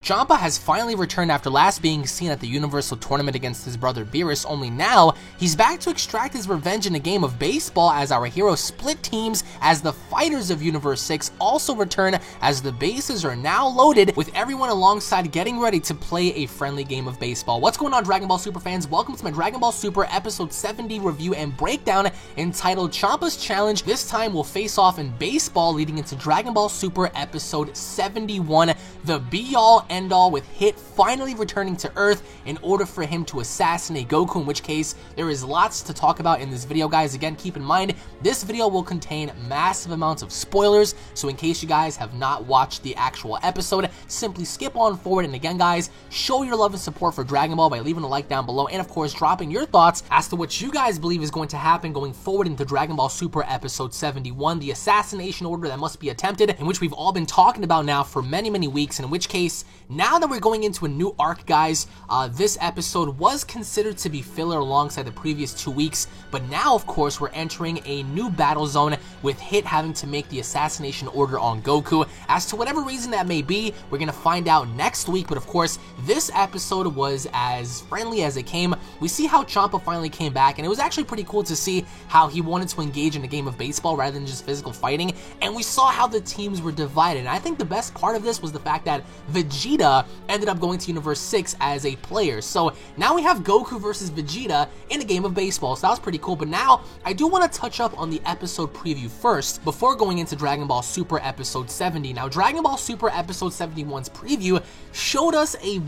Champa has finally returned after last being seen at the Universal Tournament against his brother Beerus, only now he's back to extract his revenge in a game of baseball as our hero split teams as the fighters of Universe 6 also return as the bases are now loaded with everyone alongside getting ready to play a friendly game of baseball. What's going on, Dragon Ball Super fans? Welcome to my Dragon Ball Super Episode 70 review and breakdown entitled Champa's Challenge. This time we'll face off in baseball leading into Dragon Ball Super Episode 71, the be-all end-all with Hit finally returning to Earth in order for him to assassinate Goku, in which case there is lots to talk about in this video, guys. Again, keep in mind, this video will contain massive amounts of spoilers, so in case you guys have not watched the actual episode, simply skip on forward. And again, guys, show your love and support for Dragon Ball by leaving a like down below and, of course, dropping your thoughts as to what you guys believe is going to happen going forward into Dragon Ball Super Episode 71, the assassination order that must be attempted, in which we've all been talking about now for many weeks, and in which case, now that we're going into a new arc, guys, this episode was considered to be filler alongside the previous 2 weeks, but now, of course, we're entering a new battle zone with Hit having to make the assassination order on Goku. As to whatever reason that may be, we're going to find out next week, but of course, this episode was as friendly as it came. We see how Champa finally came back, and it was actually pretty cool to see how he wanted to engage in a game of baseball rather than just physical fighting, and we saw how the teams were divided. And I think the best part of this was the fact that Vegeta ended up going to Universe 6 as a player. So now we have Goku versus Vegeta in a game of baseball, so that was pretty cool. But now I do want to touch up on the episode preview first before going into Dragon Ball Super Episode 70. Now, Dragon Ball Super Episode 71's preview showed us a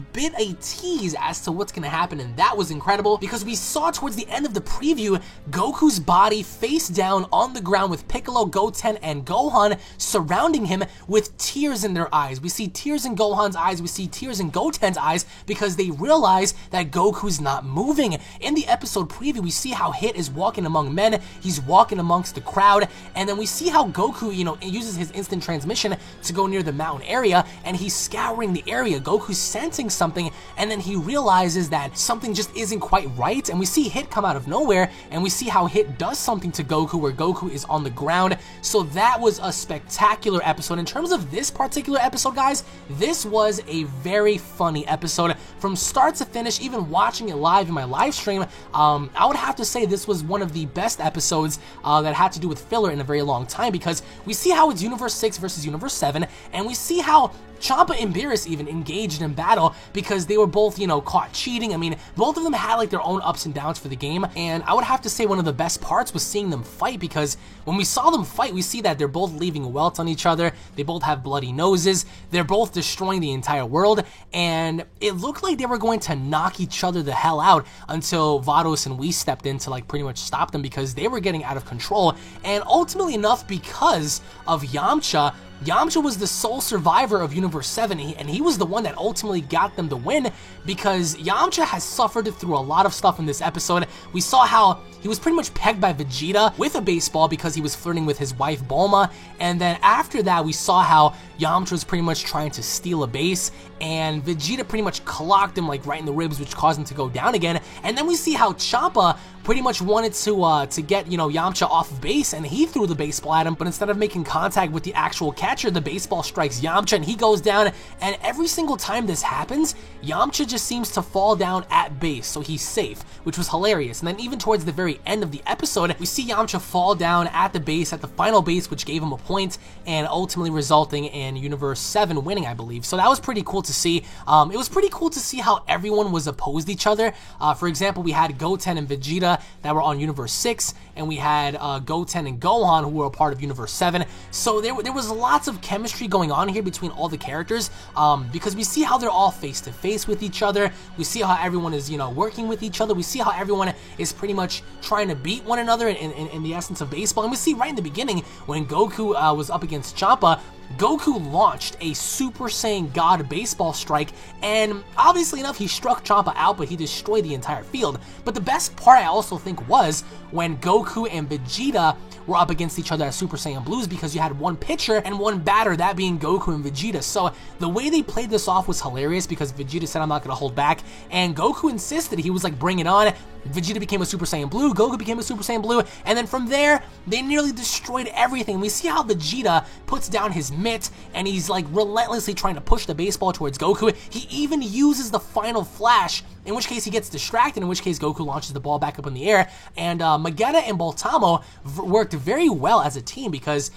tease as to what's going to happen, and that was incredible because we saw towards the end of the preview Goku's body face down on the ground with Piccolo, Goten, and Gohan surrounding him with tears in their eyes. We see tears in Gohan's eyes, we see tears in Goten's eyes because they realize that Goku's not moving. In the episode preview, we see how Hit is walking among men, he's walking amongst the crowd, and then we see how Goku, uses his instant transmission to go near the mountain area, and he's scouring the area. Goku's sensing something, and then he realizes that something just isn't quite right, and we see Hit come out of nowhere, and we see how Hit does something to Goku where Goku is on the ground. So that was a spectacular episode. In terms of this particular episode, guys, this was a very funny episode from start to finish. Even watching it live in my live stream, I would have to say this was one of the best episodes that had to do with filler in a very long time, because we see how it's Universe 6 versus Universe 7, and we see how Champa and Beerus even engaged in battle because they were both, caught cheating. I mean, both of them had like their own ups and downs for the game, and I would have to say one of the best parts was seeing them fight, because when we saw them fight, we see that they're both leaving welts on each other, they both have bloody noses, they're both destroying the entire world, and it looked like they were going to knock each other the hell out until Vados and Whis stepped in to like pretty much stop them because they were getting out of control. And ultimately enough, because of Yamcha was the sole survivor of Universe 7, and he was the one that ultimately got them the win, because Yamcha has suffered through a lot of stuff in this episode. We saw how he was pretty much pegged by Vegeta with a baseball because he was flirting with his wife Bulma, and then after that we saw how Yamcha was pretty much trying to steal a base, and Vegeta pretty much clocked him like right in the ribs, which caused him to go down again. And then we see how Champa pretty much wanted to get, Yamcha off of base, and he threw the baseball at him, but instead of making contact with the actual catcher, the baseball strikes Yamcha and he goes down. And every single time this happens, Yamcha just seems to fall down at base, so he's safe, which was hilarious. And then even towards the very end of the episode, we see Yamcha fall down at the base, at the final base, which gave him a point, and ultimately resulting in Universe 7 winning, I believe. So that was pretty cool to see. It was pretty cool to see how everyone was opposed to each other. For example, we had Goten and Vegeta that were on Universe 6, and we had Goten and Gohan who were a part of Universe 7. So there was lots of chemistry going on here between all the characters, because we see how they're all face to face with each other. We see how everyone is, working with each other. We see how everyone is pretty much trying to beat one another in the essence of baseball. And we see right in the beginning when Goku was up against Champa, Goku launched a Super Saiyan God baseball strike, and obviously enough, he struck Champa out, but he destroyed the entire field. But the best part, I also think, was when Goku and Vegeta were up against each other as Super Saiyan Blues because you had one pitcher and one batter, that being Goku and Vegeta. So the way they played this off was hilarious because Vegeta said, I'm not going to hold back, and Goku insisted. He was like, bring it on. Vegeta became a Super Saiyan Blue, Goku became a Super Saiyan Blue, and then from there, they nearly destroyed everything. We see how Vegeta puts down his mitt, and he's like relentlessly trying to push the baseball towards Goku. He even uses the final flash, in which case he gets distracted, in which case Goku launches the ball back up in the air, and Magetta and Boltamo worked very well as a team because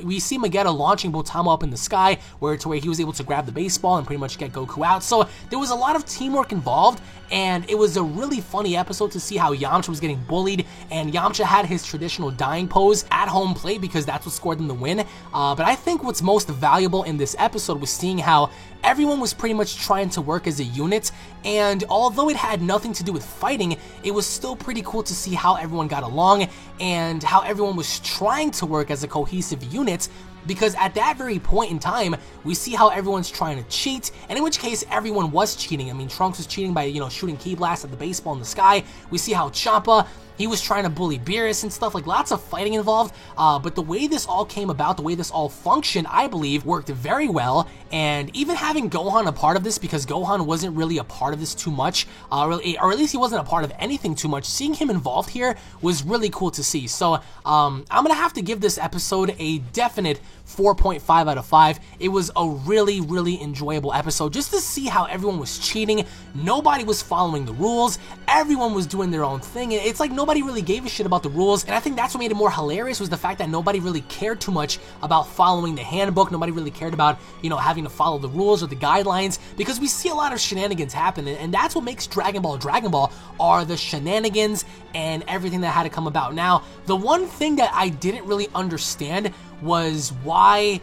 we see Magetta launching Boltamo up in the sky, where he was able to grab the baseball and pretty much get Goku out. So there was a lot of teamwork involved, and it was a really funny episode to see how Yamcha was getting bullied, and Yamcha had his traditional dying pose at home plate because that's what scored them the win. But I think what's most valuable in this episode was seeing how everyone was pretty much trying to work as a unit, and although it had nothing to do with fighting, it was still pretty cool to see how everyone got along and how everyone was trying to work as a cohesive unit. Because at that very point in time, we see how everyone's trying to cheat, and in which case everyone was cheating. I mean, Trunks was cheating by, shooting Ki Blast at the baseball in the sky. We see how Champa, he was trying to bully Beerus and stuff, like lots of fighting involved, but the way this all came about, the way this all functioned, I believe, worked very well, and even having Gohan a part of this, because Gohan wasn't really a part of this too much, or at least he wasn't a part of anything too much, seeing him involved here was really cool to see. So, I'm gonna have to give this episode a definite 4.5 out of 5. It was a really, really enjoyable episode, just to see how everyone was cheating, nobody was following the rules, everyone was doing their own thing, and it's like nobody really gave a shit about the rules, and I think that's what made it more hilarious, was the fact that nobody really cared too much about following the handbook, nobody really cared about, having to follow the rules or the guidelines, because we see a lot of shenanigans happen, and that's what makes Dragon Ball, are the shenanigans and everything that had to come about. Now, the one thing that I didn't really understand was why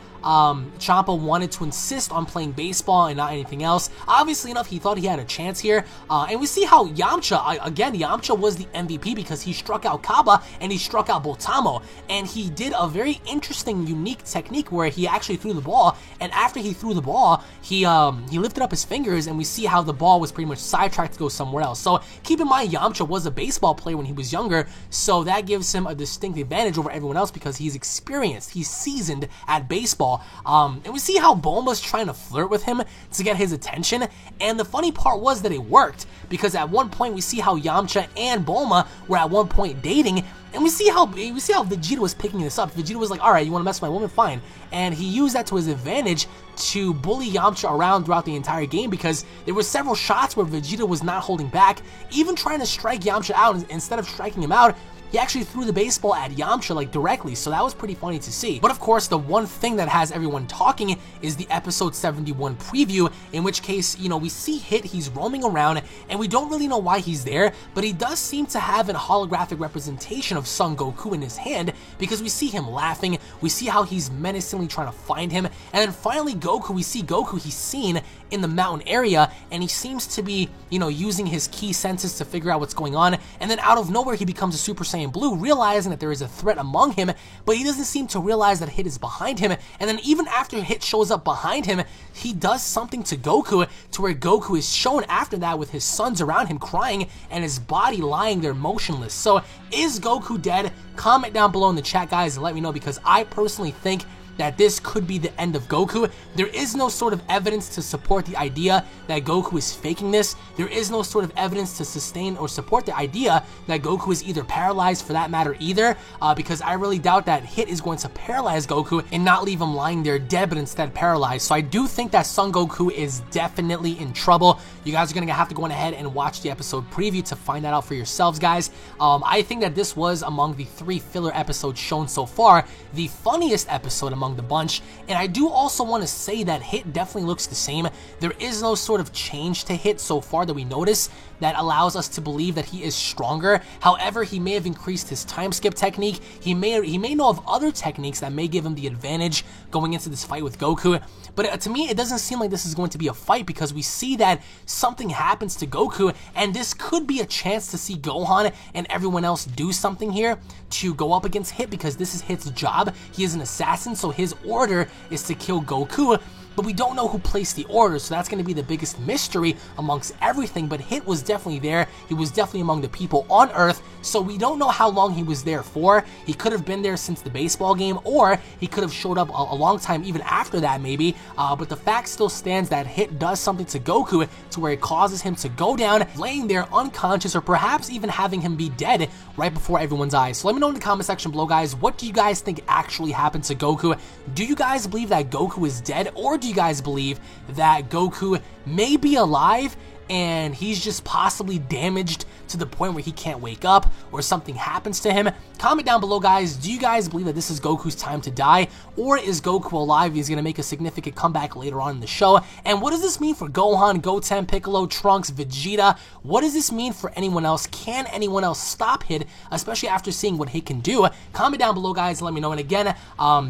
Champa wanted to insist on playing baseball and not anything else. Obviously enough, he thought he had a chance here, and we see how Yamcha was the MVP because he struck out Kaba and he struck out Boltamo, and he did a very interesting, unique technique where he actually threw the ball, and after he threw the ball, he lifted up his fingers, and we see how the ball was pretty much sidetracked to go somewhere else. So keep in mind, Yamcha was a baseball player when he was younger, so that gives him a distinct advantage over everyone else because he's experienced, he's seasoned at baseball. And we see how Bulma's trying to flirt with him to get his attention, and the funny part was that it worked, because at one point we see how Yamcha and Bulma were at one point dating, and we see how Vegeta was picking this up. Vegeta was like, alright, you want to mess with my woman? Fine. And he used that to his advantage to bully Yamcha around throughout the entire game, because there were several shots where Vegeta was not holding back, even trying to strike Yamcha out. Instead of striking him out, he actually threw the baseball at Yamcha, like, directly, so that was pretty funny to see. But of course, the one thing that has everyone talking is the episode 71 preview, in which case, we see Hit, he's roaming around, and we don't really know why he's there, but he does seem to have a holographic representation of Son Goku in his hand, because we see him laughing, we see how he's menacingly trying to find him, and then finally we see Goku, he's seen in the mountain area, and he seems to be, using his key senses to figure out what's going on, and then out of nowhere he becomes a Super Saiyan Blue, realizing that there is a threat among him, but he doesn't seem to realize that Hit is behind him, and then even after Hit shows up behind him, he does something to Goku, to where Goku is shown after that with his sons around him crying, and his body lying there motionless. So, is Goku dead? Comment down below in the chat, guys, and let me know, because I personally think that this could be the end of Goku. There is no sort of evidence to support the idea that Goku is faking this. There is no sort of evidence to sustain or support the idea that Goku is either paralyzed, for that matter either, because I really doubt that Hit is going to paralyze Goku and not leave him lying there dead, but instead paralyzed. So I do think that Son Goku is definitely in trouble. You guys are going to have to go ahead and watch the episode preview to find that out for yourselves, guys. I think that this was, among the 3 filler episodes shown so far, the funniest episode among the bunch, and I do also want to say that Hit definitely looks the same. There is no sort of change to Hit so far that we notice that allows us to believe that he is stronger. However, he may have increased his time skip technique. He may know of other techniques that may give him the advantage going into this fight with Goku. But to me, it doesn't seem like this is going to be a fight, because we see that something happens to Goku, and this could be a chance to see Gohan and everyone else do something here to go up against Hit, because this is Hit's job. He is an assassin, so his order is to kill Goku. but we don't know who placed the order, so that's going to be the biggest mystery amongst everything. But Hit was definitely there. He was definitely among the people on Earth, so we don't know how long he was there for. He could have been there since the baseball game, or he could have showed up a long time even after that, maybe. But the fact still stands that Hit does something to Goku to where it causes him to go down, laying there unconscious, or perhaps even having him be dead right before everyone's eyes. So let me know in the comment section below, guys, what do you guys think actually happened to Goku? Do you guys believe that Goku is dead, or do you guys believe that Goku may be alive and he's just possibly damaged to the point where he can't wake up, or something happens to him? Comment down below, guys. Do you guys believe that this is Goku's time to die, or is Goku alive? He's going to make a significant comeback later on in the show. And what does this mean for Gohan, Goten, Piccolo, Trunks, Vegeta? What does this mean for anyone else? Can anyone else stop Hit, especially after seeing what Hit can do? Comment down below, guys, and let me know. And again,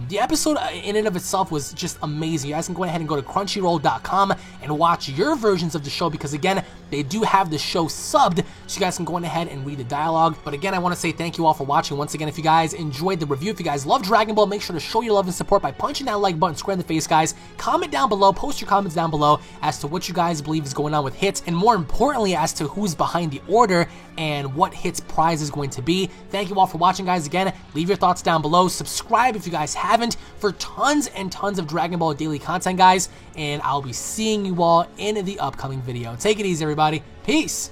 the episode in and of itself was just amazing. You guys can go ahead and go to crunchyroll.com and watch your versions of the show, because again, they do have the show subbed, so you guys can go ahead and read the dialogue. But again, I want to say thank you all for watching. Once again, if you guys enjoyed the review, if you guys love Dragon Ball, make sure to show your love and support by punching that like button square in the face, guys. Comment down below, post your comments down below as to what you guys believe is going on with Hit, and more importantly, as to who's behind the order and what Hit's prize is going to be. Thank you all for watching, guys. Again, leave your thoughts down below. Subscribe if you guys haven't for tons and tons of Dragon Ball daily content, guys. And I'll be seeing you all in the upcoming video. Take it easy, everybody. Peace.